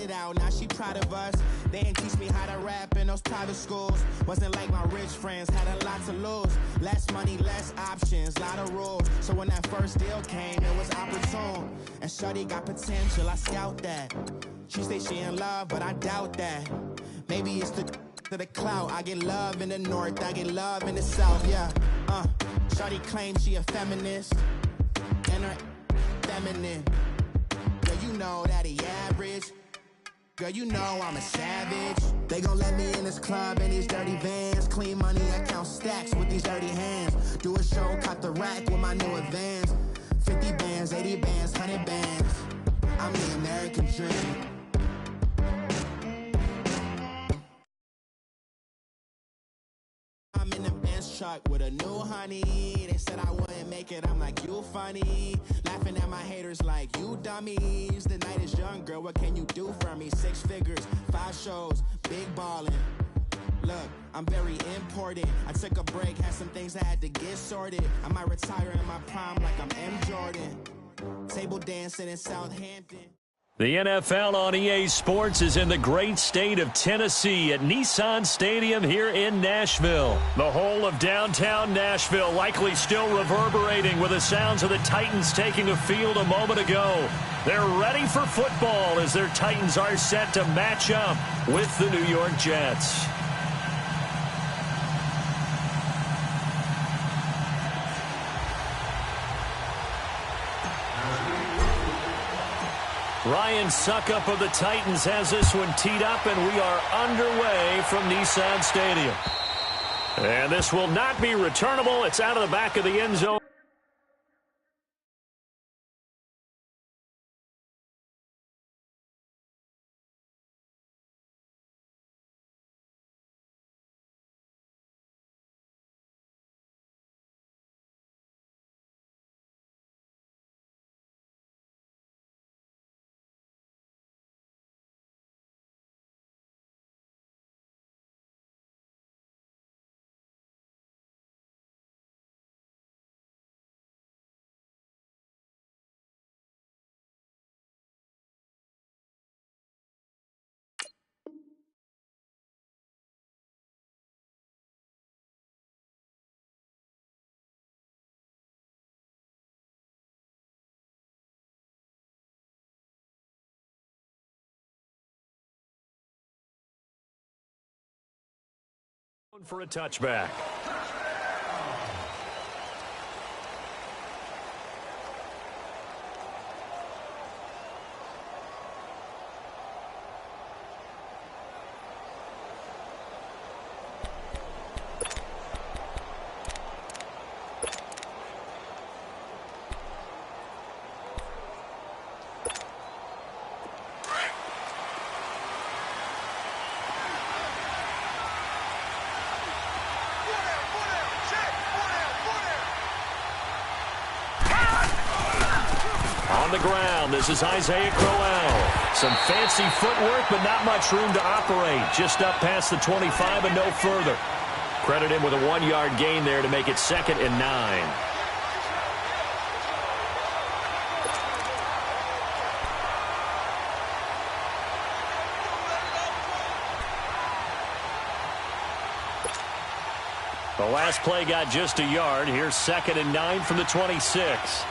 it out, now she proud of us. They ain't teach me how to rap in those private schools. Wasn't like my rich friends, had a lot to lose. Less money, less options, lot of rules. So when that first deal came, it was opportune. And shorty got potential, I scout that. She say she in love, but I doubt that. Maybe it's to the clout. I get love in the north, I get love in the south, yeah. Shorty claims she a feminist, and her feminine. Girl, you know that he average. Girl, you know I'm a savage. They gon' let me in this club in these dirty vans. Clean money, I count stacks with these dirty hands. Do a show, cut the rack with my new advance. 50 bands, 80 bands, 100 bands. I'm the American dream. I'm in the Benz truck with a new honey. They said I wouldn't make it, I'm like, you funny. Laughing at my haters like, you dummies. The night is young, girl, what can you do for me? 6 figures, 5 shows, big ballin'. Look, I'm very important. I took a break, had some things I had to get sorted. I might retire in my prime like I'm M. Jordan. Table dancing in Southampton. The NFL on EA Sports is in the great state of Tennessee at Nissan Stadium here in Nashville. The whole of downtown Nashville likely still reverberating with the sounds of the Titans taking the field a moment ago. They're ready for football as their Titans are set to match up with the New York Jets. Ryan Suckup of the Titans has this one teed up, and we are underway from Nissan Stadium. And this will not be returnable. It's out of the back of the end zone. For a touchback. On the ground, this is Isaiah Crowell. Some fancy footwork, but not much room to operate. Just up past the 25 and no further. Credit him with a 1-yard gain there to make it 2nd and 9. The last play got just a yard. Here's 2nd and 9 from the 26.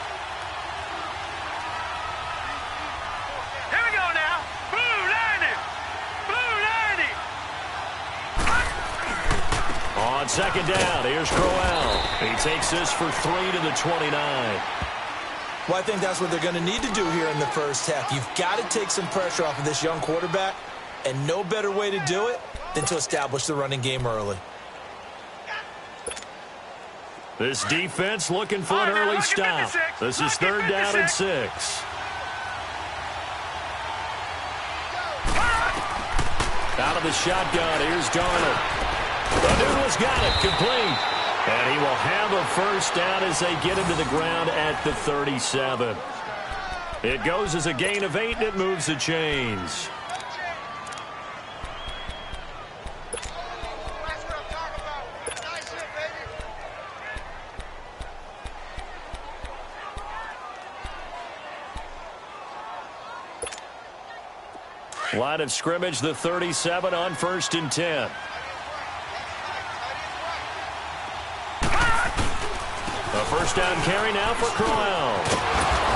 On 2nd down, here's Crowell. He takes this for 3 to the 29. Well, I think that's what they're going to need to do here in the first half. You've got to take some pressure off of this young quarterback, and no better way to do it than to establish the running game early. This defense looking for an early stop. This is 3rd down and 6. Out of the shotgun, here's Darnold. The Noodle's got it, complete. And he will have a first down as they get him to the ground at the 37. It goes as a gain of 8, and it moves the chains. Line of scrimmage, the 37 on 1st and 10. A first down carry now for Crowell.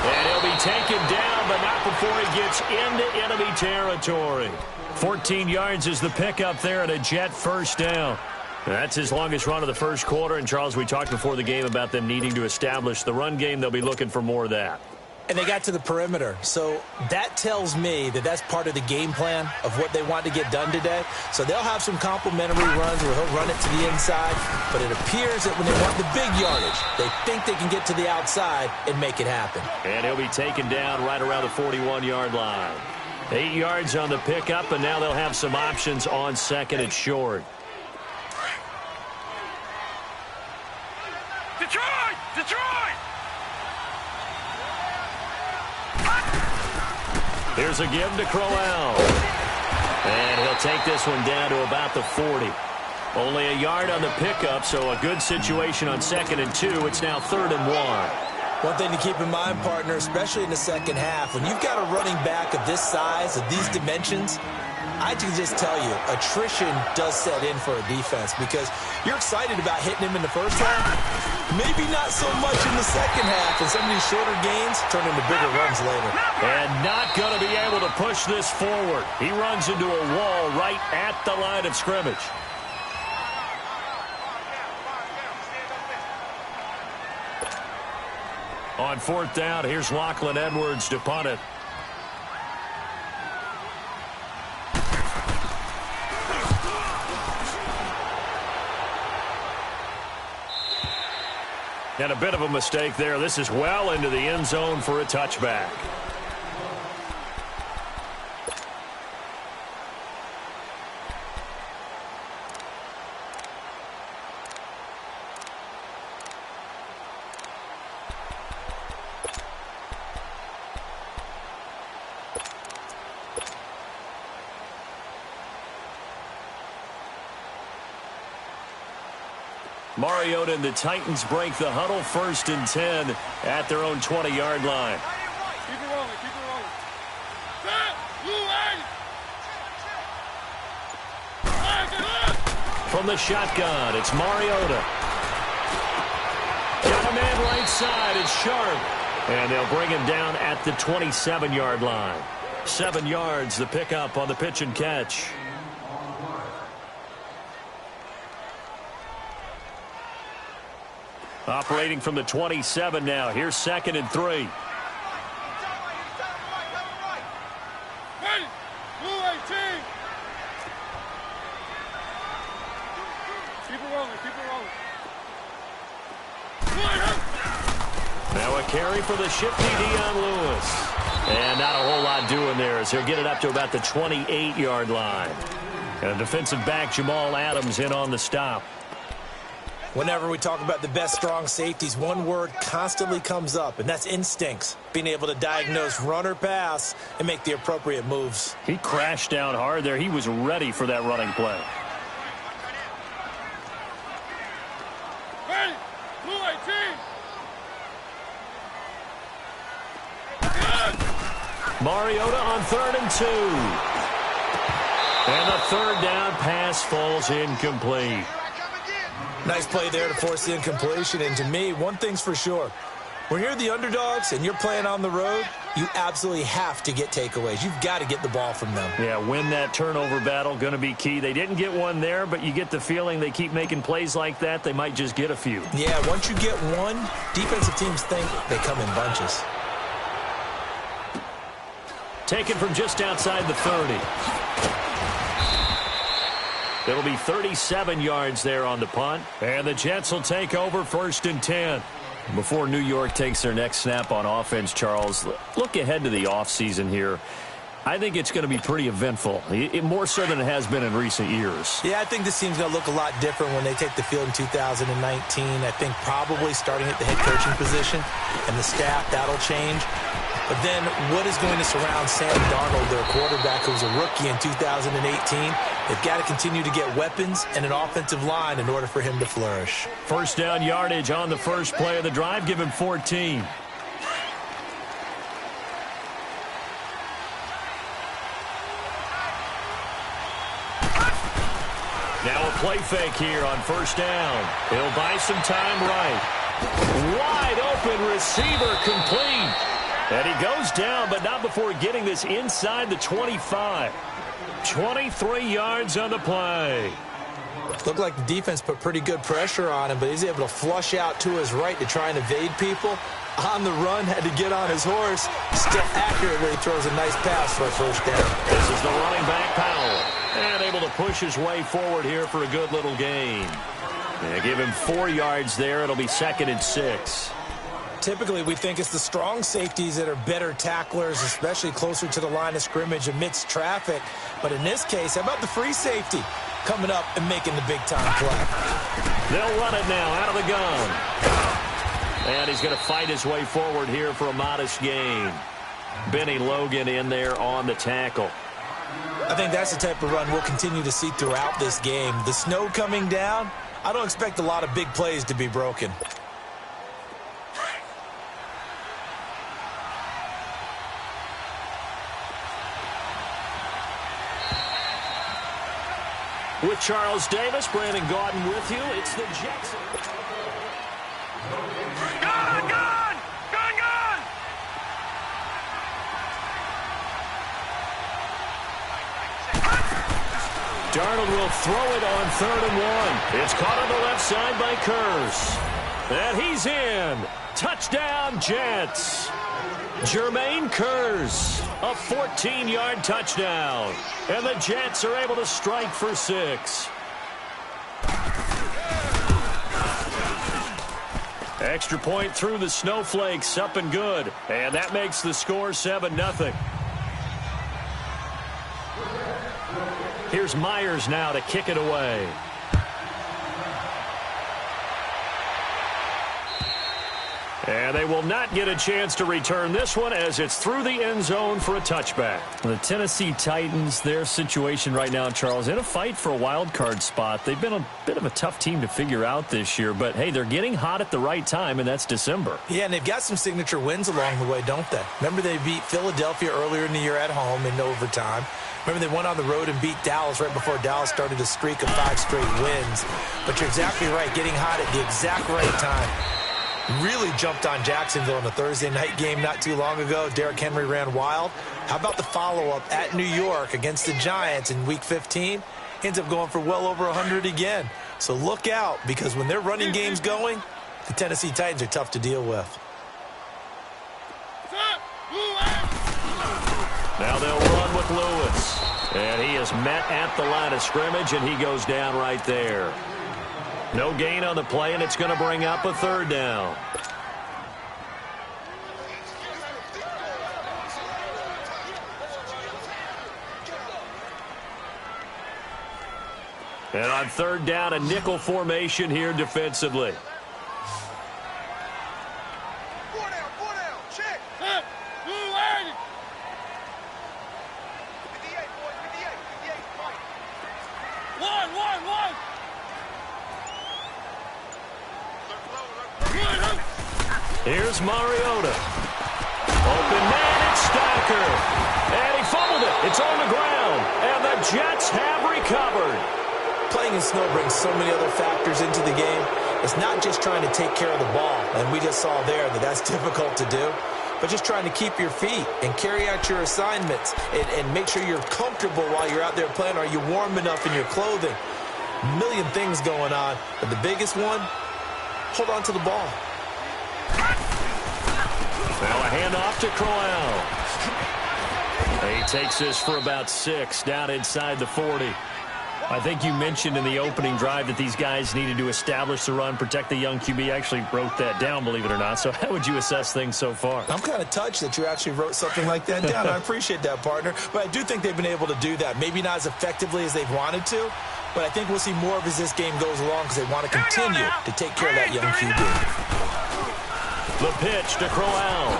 And he'll be taken down, but not before he gets into enemy territory. 14 yards is the pickup there, and a Jet first down. That's his longest run of the first quarter. And, Charles, we talked before the game about them needing to establish the run game. They'll be looking for more of that. And they got to the perimeter. So that tells me that that's part of the game plan of what they want to get done today. So they'll have some complimentary runs where he'll run it to the inside. But it appears that when they want the big yardage, they think they can get to the outside and make it happen. And he'll be taken down right around the 41-yard line. 8 yards on the pickup, and now they'll have some options on second and short. Detroit! Detroit! Here's a give to Crowell. And he'll take this one down to about the 40. Only a yard on the pickup, so a good situation on 2nd and 2. It's now 3rd and 1. One thing to keep in mind, partner, especially in the second half, when you've got a running back of this size, of these dimensions, I can just tell you, attrition does set in for a defense because you're excited about hitting him in the first half. Maybe not so much in the second half, and some of these shorter gains turn into bigger runs later. And not going to be able to push this forward. He runs into a wall right at the line of scrimmage. On 4th down, here's Lachlan Edwards to punt it. And a bit of a mistake there. This is well into the end zone for a touchback. Mariota and the Titans break the huddle, 1st and 10 at their own 20-yard line. Keep it rolling, keep it rolling. From the shotgun, it's Mariota. Got a man right side, it's Sharp. And they'll bring him down at the 27-yard line. 7 yards, the pickup on the pitch and catch. Operating from the 27 now. Here's 2nd and 3. Ready. Blue 18. Keep it rolling, keep it rolling. Now a carry for the shifty Dion Lewis. And not a whole lot doing there as he'll get it up to about the 28-yard line. And defensive back Jamal Adams in on the stop. Whenever we talk about the best strong safeties, one word constantly comes up, and that's instincts. Being able to diagnose run or pass and make the appropriate moves. He crashed down hard there. He was ready for that running play. Ready. Blue 18. Mariota on 3rd and 2. And the 3rd down pass falls incomplete. Nice play there to force the incompletion. And to me, one thing's for sure. When you're the underdogs and you're playing on the road, you absolutely have to get takeaways. You've got to get the ball from them. Yeah, win that turnover battle, going to be key. They didn't get one there, but you get the feeling they keep making plays like that, they might just get a few. Yeah, once you get one, defensive teams think they come in bunches. Taken from just outside the 30. It'll be 37 yards there on the punt. And the Jets will take over 1st and 10. Before New York takes their next snap on offense, Charles, look ahead to the offseason here. I think it's going to be pretty eventful, more so than it has been in recent years. Yeah, I think this team's going to look a lot different when they take the field in 2019. I think probably starting at the head coaching position and the staff, that'll change. But then what is going to surround Sam Darnold, their quarterback, who was a rookie in 2018? They've got to continue to get weapons and an offensive line in order for him to flourish. First down yardage on the first play of the drive. Give him 14. Now a play fake here on first down. He'll buy some time right. Wide open receiver complete. And he goes down, but not before getting this inside the 25. 23 yards on the play. Looked like the defense put pretty good pressure on him, but he's able to flush out to his right to try and evade people. On the run, had to get on his horse. Still accurately throws a nice pass for a first down. This is the running back, Powell. And able to push his way forward here for a good little gain. Yeah, give him 4 yards there. It'll be 2nd and 6. Typically, we think it's the strong safeties that are better tacklers, especially closer to the line of scrimmage amidst traffic. But in this case, how about the free safety coming up and making the big-time play? They'll run it now out of the gun. And he's going to fight his way forward here for a modest gain. Benny Logan in there on the tackle. I think that's the type of run we'll continue to see throughout this game. The snow coming down, I don't expect a lot of big plays to be broken. With Charles Davis, Brandon Gaudin with you. It's the Jets. Gun! Gun! Gun! Gun! Darnold will throw it on 3rd and 1. It's caught on the left side by Kurz. And he's in. Touchdown, Jets. Jermaine Kurz, a 14-yard touchdown. And the Jets are able to strike for 6. Extra point through the snowflakes, up and good. And that makes the score 7-0. Here's Myers now to kick it away. And they will not get a chance to return this one as it's through the end zone for a touchback. The Tennessee Titans, their situation right now, Charles, in a fight for a wild card spot. They've been a bit of a tough team to figure out this year, but hey, they're getting hot at the right time, and that's December. Yeah, and they've got some signature wins along the way, don't they? Remember they beat Philadelphia earlier in the year at home in overtime. Remember they went on the road and beat Dallas right before Dallas started a streak of 5 straight wins. But you're exactly right, getting hot at the exact right time. Really jumped on Jacksonville in the Thursday night game not too long ago. Derrick Henry ran wild. How about the follow-up at New York against the Giants in Week 15? Ends up going for well over 100 again. So look out, because when their running game's going, the Tennessee Titans are tough to deal with. Now they'll run with Lewis. And he is met at the line of scrimmage, and he goes down right there. No gain on the play, and it's going to bring up a 3rd down. And on 3rd down, a nickel formation here defensively. 4 down, check. 58, boys, 58, fight. 1. Here's Mariota. Open man, it's Stacker. And he fumbled it. It's on the ground. And the Jets have recovered. Playing in snow brings so many other factors into the game. It's not just trying to take care of the ball, and we just saw there that that's difficult to do, but just trying to keep your feet and carry out your assignments and make sure you're comfortable while you're out there playing. Are you warm enough in your clothing? A million things going on, but the biggest one, hold on to the ball. Now a handoff to Crowell. He takes this for about 6 down inside the 40. I think you mentioned in the opening drive that these guys needed to establish the run, protect the young QB. I actually wrote that down, believe it or not. So how would you assess things so far? I'm kind of touched that you actually wrote something like that down. I appreciate that, partner. But I do think they've been able to do that. Maybe not as effectively as they've wanted to, but I think we'll see more of as this game goes along because they want to continue to take care of that young QB. The pitch to Crowell.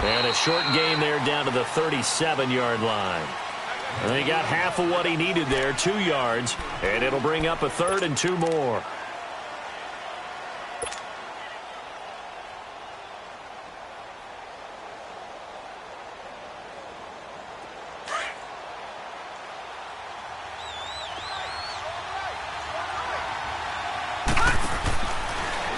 And a short gain there down to the 37-yard line. And he got half of what he needed there, 2 yards, and it'll bring up a 3rd and 2 more.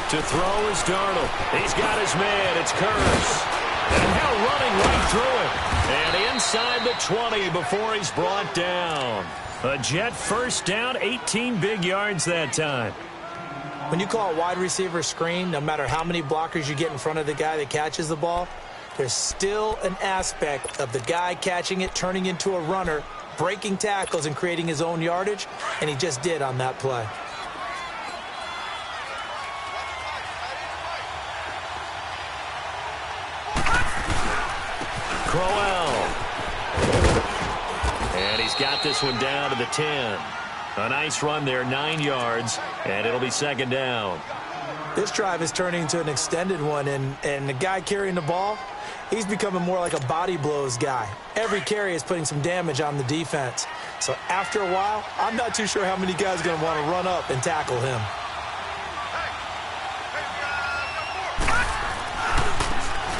To throw is Darnold. He's got his man. It's Curse. And now running right through it. And inside the 20 before he's brought down. A Jet first down, 18 big yards that time. When you call a wide receiver screen, no matter how many blockers you get in front of the guy that catches the ball, there's still an aspect of the guy catching it, turning into a runner, breaking tackles and creating his own yardage, and he just did on that play. Crowell. And he's got this one down to the 10. A nice run there, 9 yards, and it'll be second down. This drive is turning into an extended one, and the guy carrying the ball, he's becoming more like a body blows guy. Every carry is putting some damage on the defense. So after a while, I'm not too sure how many guys are going to want to run up and tackle him.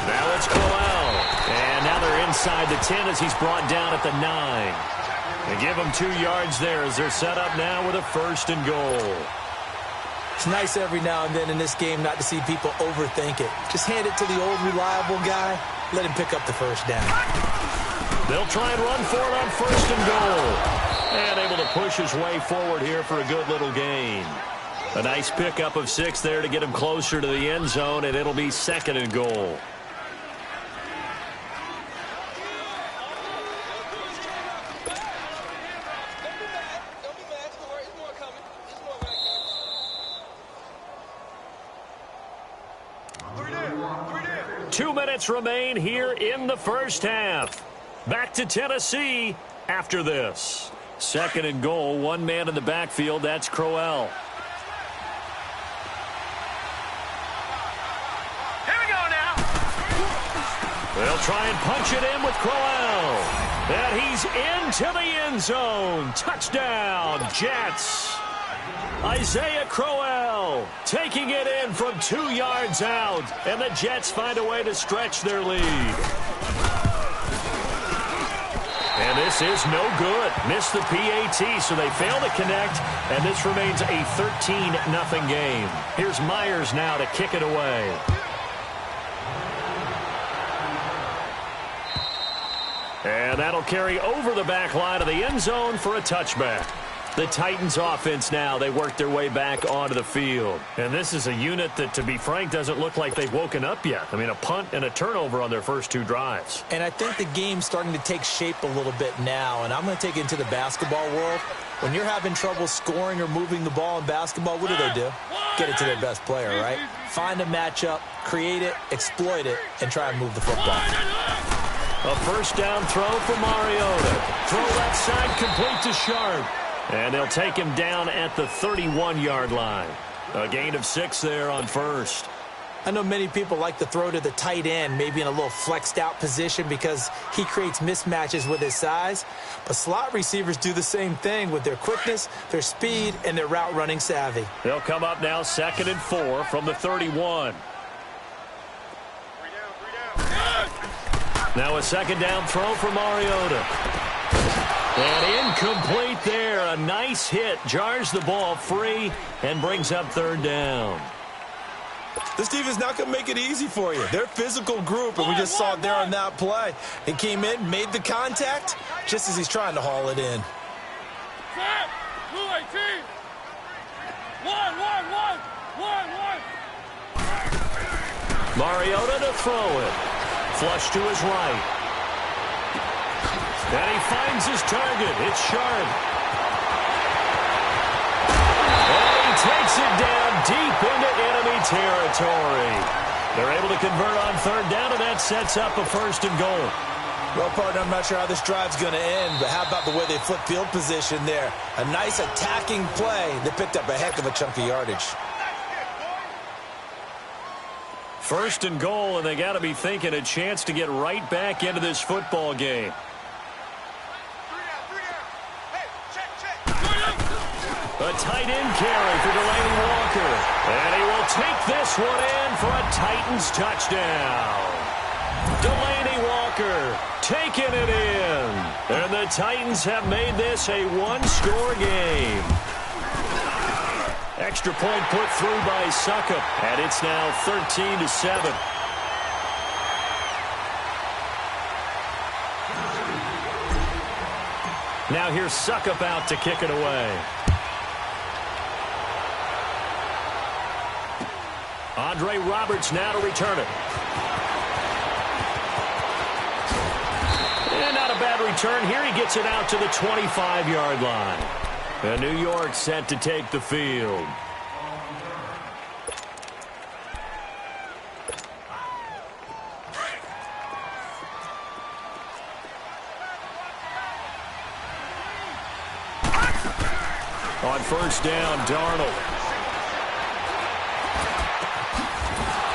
Now it's Crowell. And now they're inside the 10 as he's brought down at the 9. They give him 2 yards there as they're set up now with a 1st and goal. It's nice every now and then in this game not to see people overthink it. Just hand it to the old reliable guy. Let him pick up the first down. They'll try and run for it on 1st and goal. And able to push his way forward here for a good little gain. A nice pickup of 6 there to get him closer to the end zone, and it'll be 2nd and goal. Remain here in the first half. Back to Tennessee after this. 2nd and goal, 1 man in the backfield. That's Crowell. Here we go now. They'll try and punch it in with Crowell. And he's into the end zone. Touchdown, Jets. Isaiah Crowell taking it in from 2 yards out, and the Jets find a way to stretch their lead. And this is no good. Missed the PAT, so they fail to connect, and this remains a 13-0 game. Here's Myers now to kick it away. And that'll carry over the back line of the end zone for a touchback. The Titans offense now, they work their way back onto the field. And this is a unit that, to be frank, doesn't look like they've woken up yet. I mean, a punt and a turnover on their first 2 drives. And I think the game's starting to take shape a little bit now. And I'm going to take it into the basketball world. When you're having trouble scoring or moving the ball in basketball, what do? Get it to their best player, right? Find a matchup, create it, exploit it, and try and move the football. A first down throw for Mariota. Throw left side complete to Sharp. And they'll take him down at the 31-yard line. A gain of 6 there on 1st. I know many people like to throw to the tight end, maybe in a little flexed out position because he creates mismatches with his size. But slot receivers do the same thing with their quickness, their speed, and their route running savvy. They'll come up now 2nd and 4 from the 31. Now a 2nd down throw for Mariota. And incomplete there. A nice hit. Jars the ball free and brings up 3rd down. This team is not going to make it easy for you. They're a physical group, and we just saw it there on that play. He came in, made the contact, just as he's trying to haul it in. Mariota to throw it. Flush to his right. And he finds his target. It's Sharp. And he takes it down deep into enemy territory. They're able to convert on 3rd down, and that sets up a 1st and goal. Well, partner, I'm not sure how this drive's going to end, but how about the way they flip field position there? A nice attacking play that picked up a heck of a chunk of yardage. 1st and goal, and they got to be thinking a chance to get right back into this football game. A tight end carry for Delaney Walker. And he will take this one in for a Titans touchdown. Delaney Walker taking it in. And the Titans have made this a 1-score game. Extra point put through by Suckup, and it's now 13-7. Now here's Suckup out to kick it away. Andre Roberts now to return it. And not a bad return here. He gets it out to the 25-yard line. And New York set to take the field. On first down, Darnold.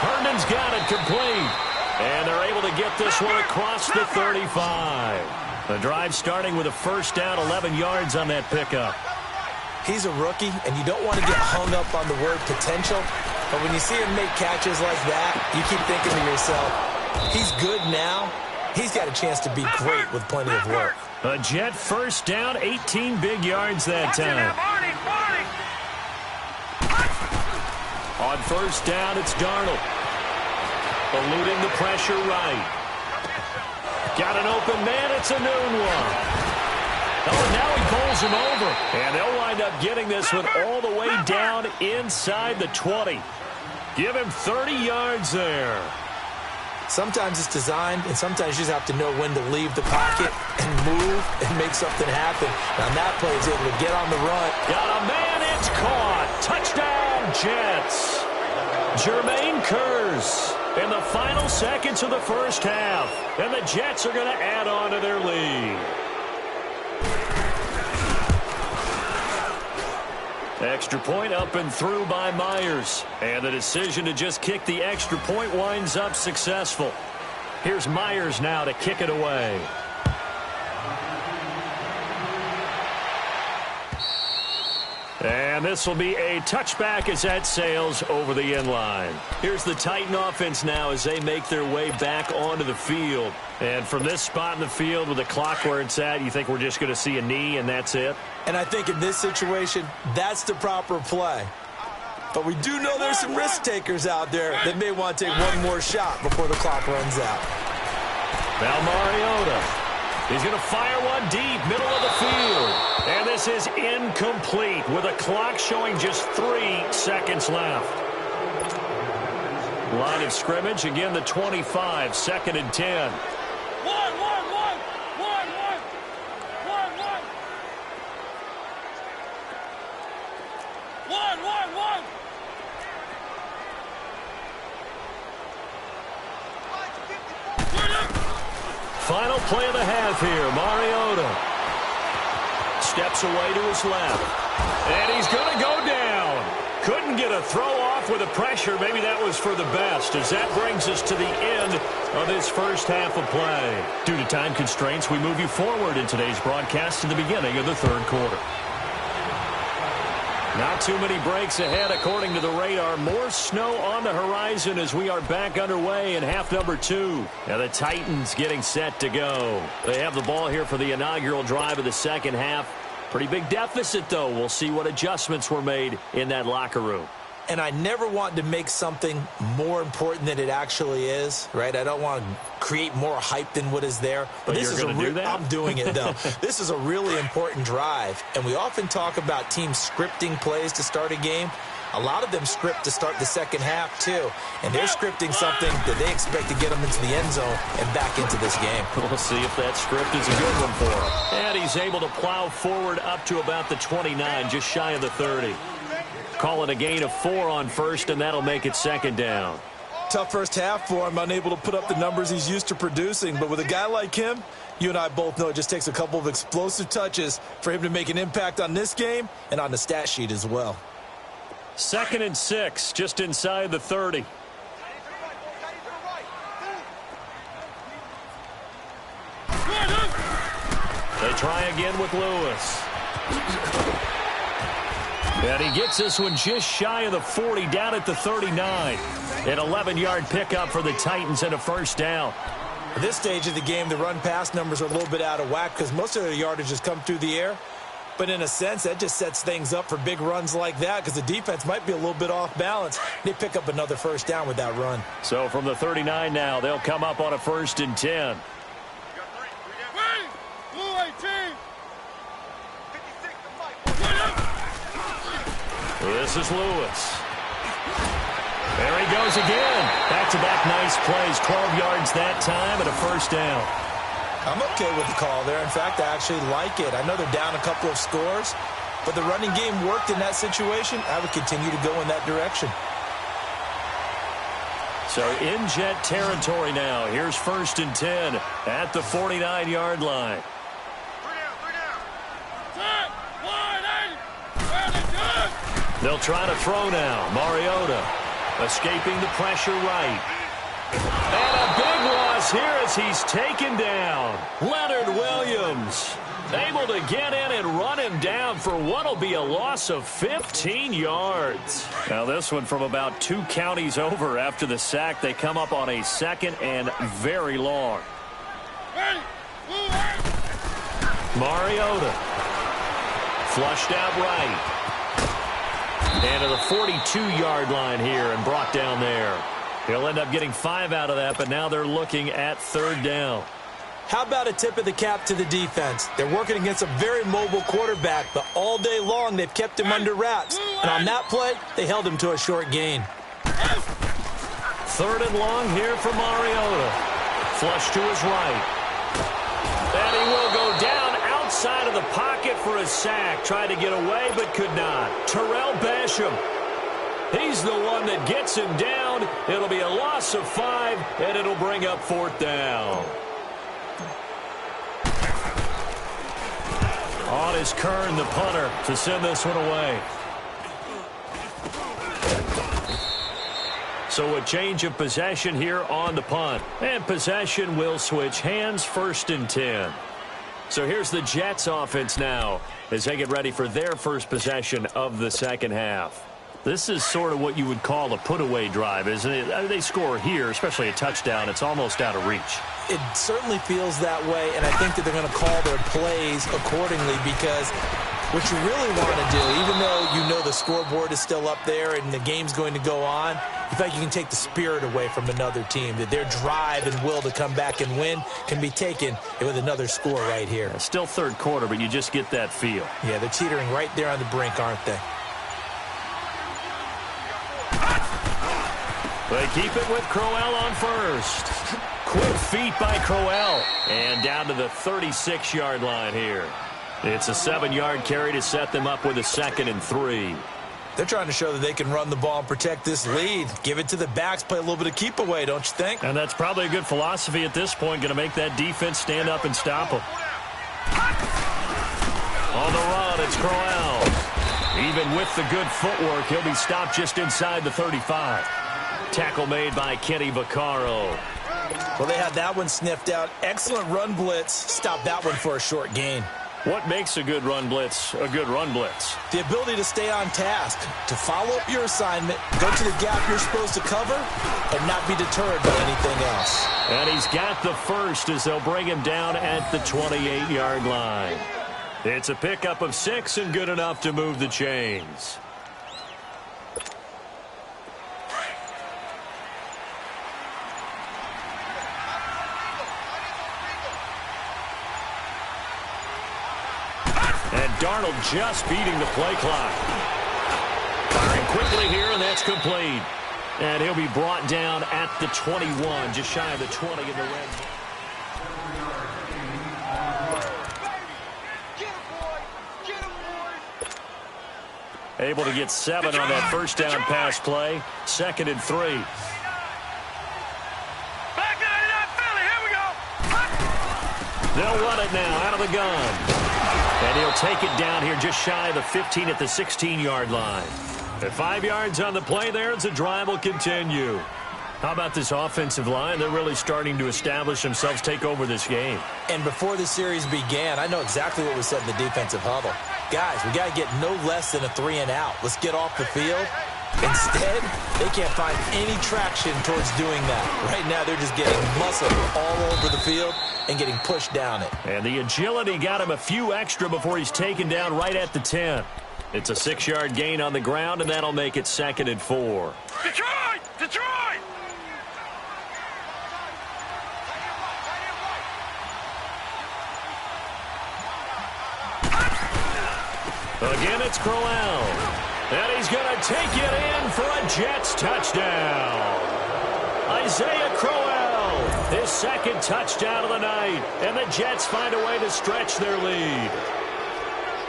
Herndon's got it complete. And they're able to get this one across the 35. The drive starting with a first down, 11 yards on that pickup. He's a rookie, and you don't want to get hung up on the word potential. But when you see him make catches like that, you keep thinking to yourself, he's good now. He's got a chance to be great with plenty of work. A Jet first down, 18 big yards that time. On first down, it's Darnold. Eluding the pressure right. Got an open man. It's a noon one. Oh, and now he pulls him over. And they'll wind up getting this one all the way down inside the 20. Give him 30 yards there. Sometimes it's designed, and sometimes you just have to know when to leave the pocket and move and make something happen. Now, on that play, he's able to get on the run. Got a man. It's caught. Touchdown, Jets. Jermaine Kearse in the final seconds of the first half. And the Jets are going to add on to their lead. Extra point up and through by Myers. And the decision to just kick the extra point winds up successful. Here's Myers now to kick it away. And this will be a touchback as that sails over the end line. Here's the Titan offense now as they make their way back onto the field. And from this spot in the field with the clock where it's at, you think we're just going to see a knee and that's it? And I think in this situation, that's the proper play. But we do know there's some risk takers out there that may want to take one more shot before the clock runs out. Now Mariota. He's going to fire one deep, middle of the field. And this is incomplete with a clock showing just 3 seconds left. Line of scrimmage, again the 25, 2nd and 10. Final play of the half here. Mariota steps away to his left. And he's going to go down. Couldn't get a throw off with the pressure. Maybe that was for the best, as that brings us to the end of this first half of play. Due to time constraints, we move you forward in today's broadcast to the beginning of the third quarter. Not too many breaks ahead according to the radar. More snow on the horizon as we are back underway in half number 2. Now the Titans getting set to go. They have the ball here for the inaugural drive of the second half. Pretty big deficit, though. We'll see what adjustments were made in that locker room. And I never want to make something more important than it actually is, right? I don't want to create more hype than what is there. But this is you're going to do that? I'm doing it, though. This is a really important drive. And we often talk about teams scripting plays to start a game. A lot of them script to start the second half, too. And they're scripting something that they expect to get them into the end zone and back into this game. We'll see if that script is a good one for him. And he's able to plow forward up to about the 29, just shy of the 30. Call it a gain of 4 on first, and that'll make it second down. Tough first half for him, unable to put up the numbers he's used to producing. But with a guy like him, you and I both know it just takes a couple of explosive touches for him to make an impact on this game and on the stat sheet as well. 2nd and 6, just inside the 30. They try again with Lewis. And he gets this one just shy of the 40, down at the 39. An 11-yard pickup for the Titans and a first down. At this stage of the game, the run-pass numbers are a little bit out of whack because most of their yardage has come through the air. But in a sense, that just sets things up for big runs like that because the defense might be a little bit off balance. They pick up another first down with that run. So from the 39 now, they'll come up on a 1st and 10. This is Lewis. There he goes again. Back-to-back nice plays. 12 yards that time and a first down. I'm okay with the call there. In fact, I actually like it. I know they're down a couple of scores, but the running game worked in that situation. I would continue to go in that direction. So in jet territory now. Here's 1st and 10 at the 49-yard line. They'll try to throw now. Mariota escaping the pressure right. And a big loss here as he's taken down. Leonard Williams able to get in and run him down for what will be a loss of 15 yards. Now this one from about 2 counties over after the sack. They come up on a 2nd and very long. Mariota flushed out right. And to the 42-yard line here and brought down there. He'll end up getting 5 out of that, but now they're looking at 3rd down. How about a tip of the cap to the defense? They're working against a very mobile quarterback, but all day long they've kept him under wraps. And on that play, they held him to a short gain. 3rd and long here for Mariota. Flush to his right. And he will go down outside of the pocket for a sack. Tried to get away, but could not. Terrell Basham. He's the one that gets him down. It'll be a loss of 5, and it'll bring up 4th down. On is Kern, the punter, to send this one away. So a change of possession here on the punt. And possession will switch hands. 1st and 10. So here's the Jets offense now as they get ready for their first possession of the 2nd half. This is sort of what you would call a put-away drive, isn't it? They score here, especially a touchdown. It's almost out of reach. It certainly feels that way, and I think that they're going to call their plays accordingly because what you really want to do, even though you know the scoreboard is still up there and the game's going to go on, you feel like you can take the spirit away from another team, that their drive and will to come back and win can be taken with another score right here. Still 3rd quarter, but you just get that feel. Yeah, they're teetering right there on the brink, aren't they? They keep it with Crowell on 1st. Quick feet by Crowell. And down to the 36-yard line here. It's a 7-yard carry to set them up with a 2nd and 3. They're trying to show that they can run the ball and protect this lead. Give it to the backs, play a little bit of keep away, don't you think? And that's probably a good philosophy at this point. Going to make that defense stand up and stop them. On the run, it's Crowell. Even with the good footwork, he'll be stopped just inside the 35. Tackle made by Kenny Vaccaro. Well, they had that one sniffed out. Excellent run blitz. Stop that one for a short gain. What makes a good run blitz a good run blitz? The ability to stay on task, to follow up your assignment, go to the gap you're supposed to cover, and not be deterred by anything else. And he's got the first as they'll bring him down at the 28-yard line. It's a pickup of 6 and good enough to move the chains. And Darnold just beating the play clock. Firing quickly here, and that's complete. And he'll be brought down at the 21, just shy of the 20 in the red zone. Able to get 7 on that first down pass play. 2nd and 3. Back to Philly. Here we go. They'll run it now out of the gun. And he'll take it down here just shy of the 15 at the 16-yard line. At 5 yards on the play there, as the drive will continue. How about this offensive line? They're really starting to establish themselves, take over this game. And before the series began, I know exactly what was said in the defensive huddle. Guys, we got to get no less than a 3 and out. Let's get off the field Instead, they can't find any traction towards doing that. Right now, they're just getting muscled all over the field and getting pushed down it. And the agility got him a few extra before he's taken down right at the 10. It's a 6-yard gain on the ground, and that'll make it 2nd and 4. Detroit! Detroit! Again, it's Crowell. And he's going to take it in for a Jets touchdown. Isaiah Crowell, his 2nd touchdown of the night. And the Jets find a way to stretch their lead.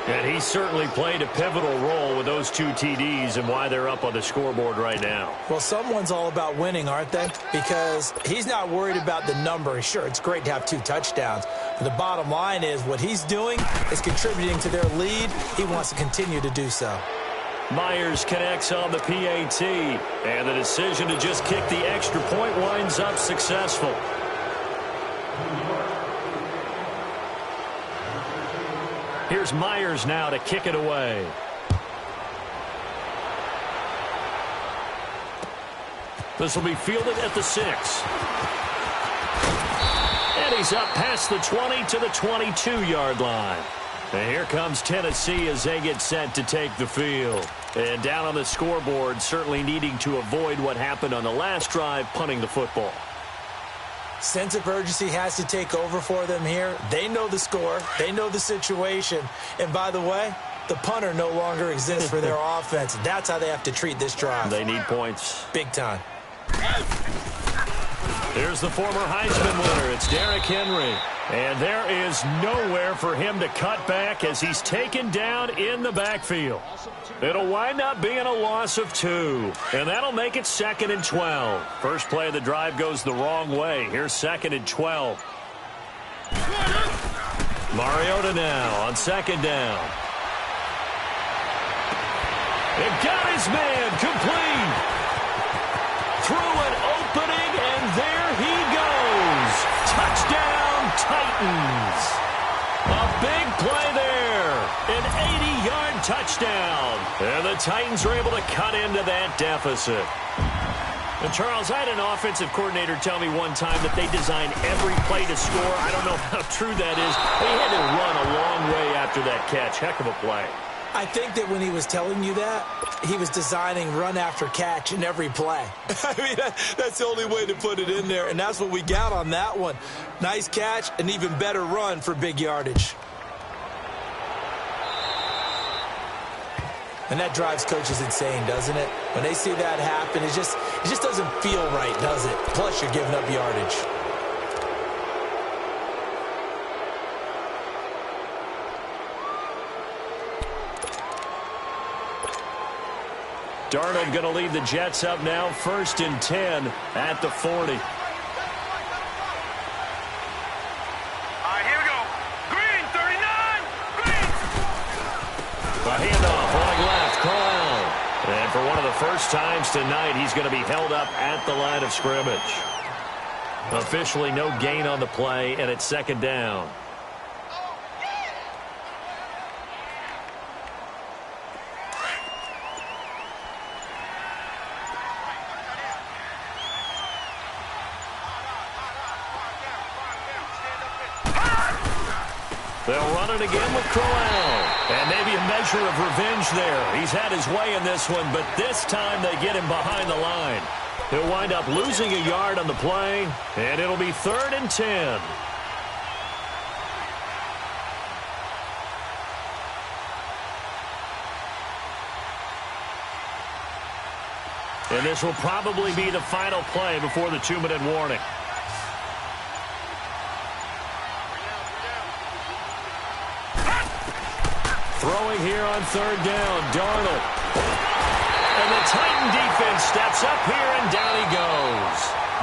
And he certainly played a pivotal role with those 2 TDs and why they're up on the scoreboard right now. Well, someone's all about winning, aren't they? Because he's not worried about the number. Sure, it's great to have 2 touchdowns. But the bottom line is what he's doing is contributing to their lead. He wants to continue to do so. Myers connects on the PAT, and the decision to just kick the extra point winds up successful. Here's Myers now to kick it away. This will be fielded at the 6. And he's up past the 20 to the 22-yard line. And here comes Tennessee as they get set to take the field. And down on the scoreboard, certainly needing to avoid what happened on the last drive, punting the football. Sense of urgency has to take over for them here. They know the score. They know the situation. And by the way, the punter no longer exists for their offense. That's how they have to treat this drive. They need points. Big time. Here's the former Heisman winner. It's Derrick Henry. And there is nowhere for him to cut back as he's taken down in the backfield. It'll wind up being a loss of 2. And that'll make it 2nd and 12. First play of the drive goes the wrong way. Here's 2nd and 12. Mariota now on 2nd down. It got his man complete. Through an opening, and there he goes. Touchdown, Titans. A big play there. An 80-yard touchdown. And the Titans are able to cut into that deficit. And Charles, I had an offensive coordinator tell me one time that they design every play to score. I don't know how true that is. They had to run a long way after that catch. Heck of a play. I think that when he was telling you that, he was designing run after catch in every play. I mean, that's the only way to put it in there, and that's what we got on that one. Nice catch, an even better run for big yardage. And that drives coaches insane, doesn't it? When they see that happen, it just doesn't feel right, does it? Plus, you're giving up yardage. Darnold going to lead the Jets up now, 1st and 10 at the 40. All right, here we go. Green, 39. Green. A handoff, rolling left, Crowell. And for one of the first times tonight, he's going to be held up at the line of scrimmage. Officially no gain on the play, and it's 2nd down. They'll run it again with Crowell. And maybe a measure of revenge there. He's had his way in this one, but this time they get him behind the line. He'll wind up losing a yard on the play, and it'll be 3rd and 10. And this will probably be the final play before the 2-minute warning. Throwing here on 3rd down, Darnold. And the Titan defense steps up here, and down he goes.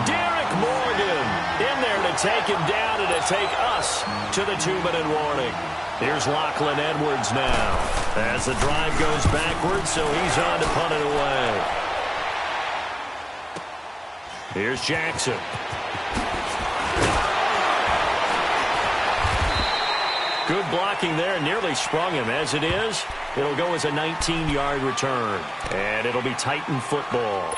Derek Morgan in there to take him down and to take us to the 2-minute warning. Here's Lachlan Edwards now as the drive goes backwards, so he's on to punt it away. Here's Jackson. Good blocking there, nearly sprung him. As it is, it'll go as a 19-yard return. And it'll be Titan football.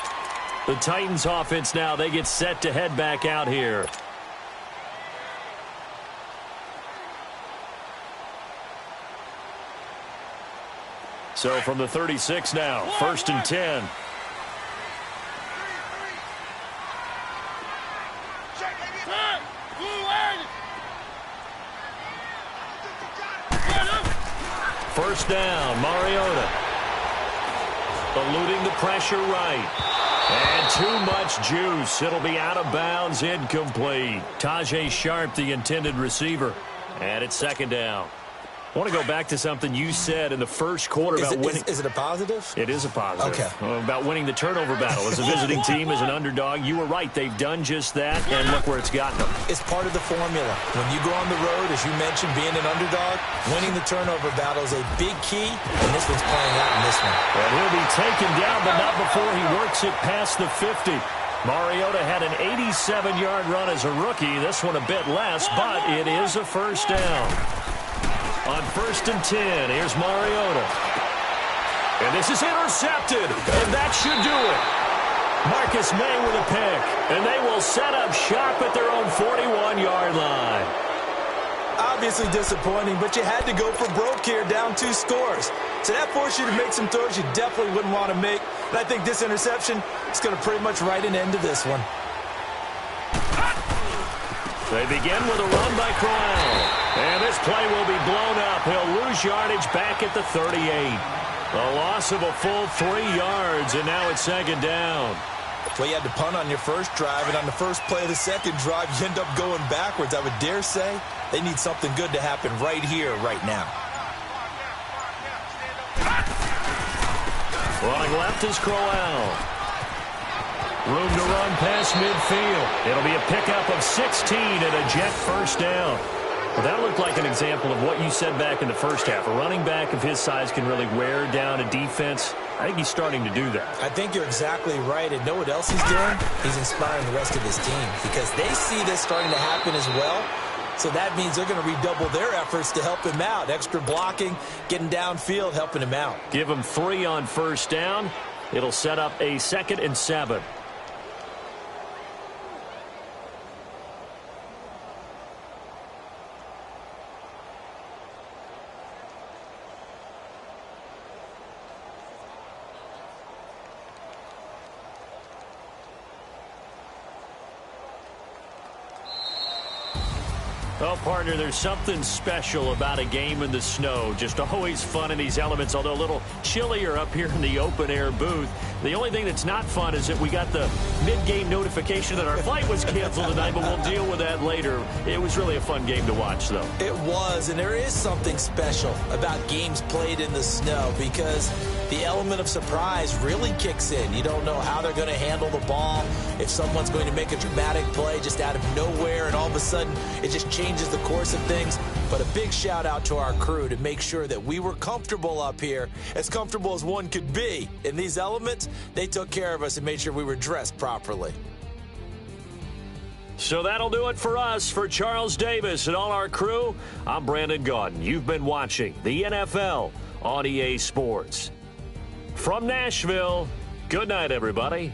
The Titans offense now, they get set to head back out here. So from the 36 now, 1st and 10. First down, Mariota. Eluding the pressure right. And too much juice. It'll be out of bounds, incomplete. Tajay Sharp, the intended receiver. And it's 2nd down. I want to go back to something you said in the first quarter about winning. Is it a positive? It is a positive. Okay. About winning the turnover battle. As a visiting team, as an underdog, you were right. They've done just that, and look where it's gotten them. It's part of the formula. When you go on the road, as you mentioned, being an underdog, winning the turnover battle is a big key, and this one's playing out in this one. And he'll be taken down, but not before he works it past the 50. Mariota had an 87-yard run as a rookie. This one a bit less, but it is a first down. On 1st and 10, here's Mariota. And this is intercepted, and that should do it. Marcus May with a pick, and they will set up shop at their own 41-yard line. Obviously disappointing, but you had to go for broke here, down 2 scores. So that forced you to make some throws you definitely wouldn't want to make. And I think this interception is going to pretty much write an end to this one. They begin with a run by Crowell. And this play will be blown up. He'll lose yardage back at the 38. A loss of a full 3 yards, and now it's 2nd down. Well, you had to punt on your first drive, and on the first play of the second drive, you end up going backwards. I would dare say they need something good to happen right here, right now. Running left is Crowell. Room to run past midfield. It'll be a pickup of 16 and a jet first down. Well, that looked like an example of what you said back in the first half. A running back of his size can really wear down a defense. I think he's starting to do that. I think you're exactly right. And know what else he's doing? He's inspiring the rest of his team because they see this starting to happen as well. So that means they're going to redouble their efforts to help him out. Extra blocking, getting downfield, helping him out. Give him 3 on first down. It'll set up a 2nd and 7. Well, partner, there's something special about a game in the snow. Just always fun in these elements, although a little chillier up here in the open-air booth. The only thing that's not fun is that we got the mid-game notification that our flight was canceled tonight, but we'll deal with that later. It was really a fun game to watch, though. It was, and there is something special about games played in the snow because the element of surprise really kicks in. You don't know how they're going to handle the ball, if someone's going to make a dramatic play just out of nowhere, and all of a sudden it just changes the course of things. But a big shout out to our crew to make sure that we were comfortable up here, as comfortable as one could be. In these elements, they took care of us and made sure we were dressed properly. So that'll do it for us. For Charles Davis and all our crew, I'm Brandon Gaudin. You've been watching the NFL on EA Sports. From Nashville, good night, everybody.